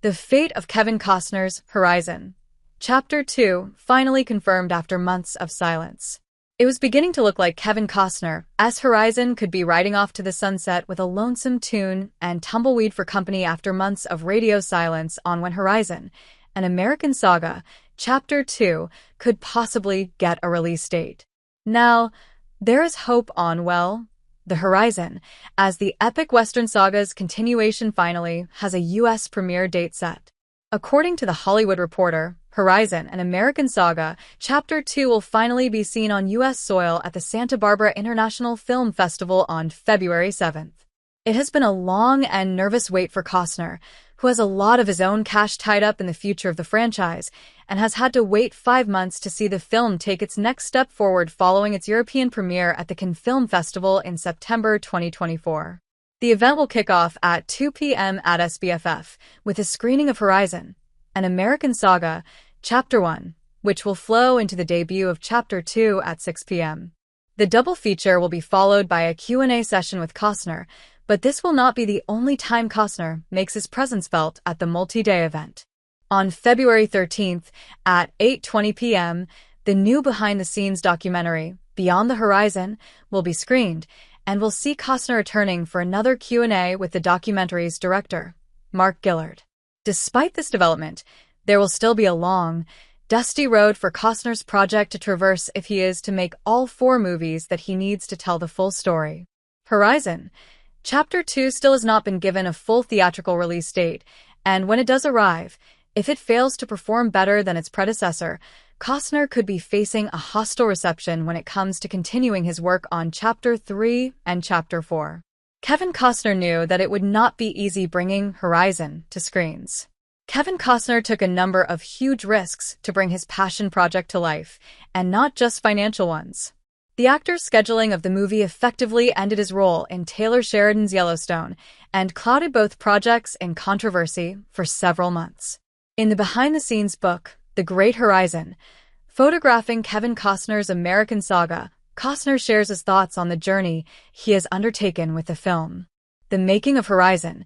The fate of Kevin Costner's Horizon. Chapter 2, finally confirmed after months of silence. It was beginning to look like Kevin Costner's Horizon could be riding off to the sunset with a lonesome tune and tumbleweed for company after months of radio silence on when Horizon, an American saga, Chapter 2, could possibly get a release date. Now, there is hope on, The Horizon, as the epic Western saga's continuation finally has a U.S. premiere date set. According to The Hollywood Reporter, Horizon, an American saga, Chapter 2 will finally be seen on U.S. soil at the Santa Barbara International Film Festival on February 7th. It has been a long and nervous wait for Costner, who has a lot of his own cash tied up in the future of the franchise, and has had to wait 5 months to see the film take its next step forward following its European premiere at the Cannes Film Festival in September 2024. The event will kick off at 2 p.m. at SBFF, with a screening of Horizon, an American saga, Chapter 1, which will flow into the debut of Chapter 2 at 6 p.m. The double feature will be followed by a Q&A session with Costner, but this will not be the only time Costner makes his presence felt at the multi-day event. On February 13th at 8:20 p.m., the new behind-the-scenes documentary, Beyond the Horizon, will be screened, and we'll see Costner returning for another Q&A with the documentary's director, Mark Gillard. Despite this development, there will still be a long, dusty road for Costner's project to traverse if he is to make all 4 movies that he needs to tell the full story. Horizon. Chapter 2 still has not been given a full theatrical release date, and when it does arrive, if it fails to perform better than its predecessor, Costner could be facing a hostile reception when it comes to continuing his work on Chapter 3 and Chapter 4. Kevin Costner knew that it would not be easy bringing Horizon to screens. Kevin Costner took a number of huge risks to bring his passion project to life, and not just financial ones. The actor's scheduling of the movie effectively ended his role in Taylor Sheridan's Yellowstone and clouded both projects in controversy for several months. In the behind-the-scenes book, The Great Horizon, photographing Kevin Costner's American saga, Costner shares his thoughts on the journey he has undertaken with the film. The making of Horizon,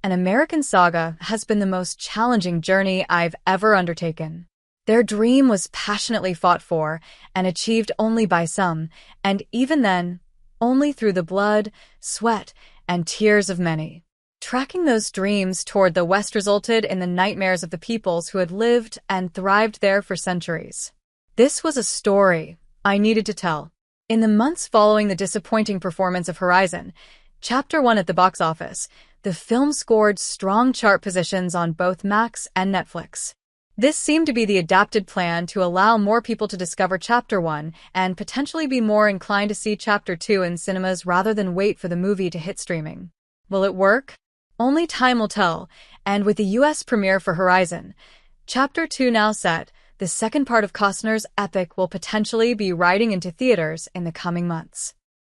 an American saga, has been the most challenging journey I've ever undertaken. Their dream was passionately fought for and achieved only by some, and even then, only through the blood, sweat, and tears of many. Tracking those dreams toward the West resulted in the nightmares of the peoples who had lived and thrived there for centuries. This was a story I needed to tell. In the months following the disappointing performance of Horizon, Chapter 1 at the box office, the film scored strong chart positions on both Max and Netflix. This seemed to be the adapted plan to allow more people to discover Chapter 1 and potentially be more inclined to see Chapter 2 in cinemas rather than wait for the movie to hit streaming. Will it work? Only time will tell, and with the U.S. premiere for Horizon, Chapter 2 now set, the second part of Costner's epic will potentially be riding into theaters in the coming months.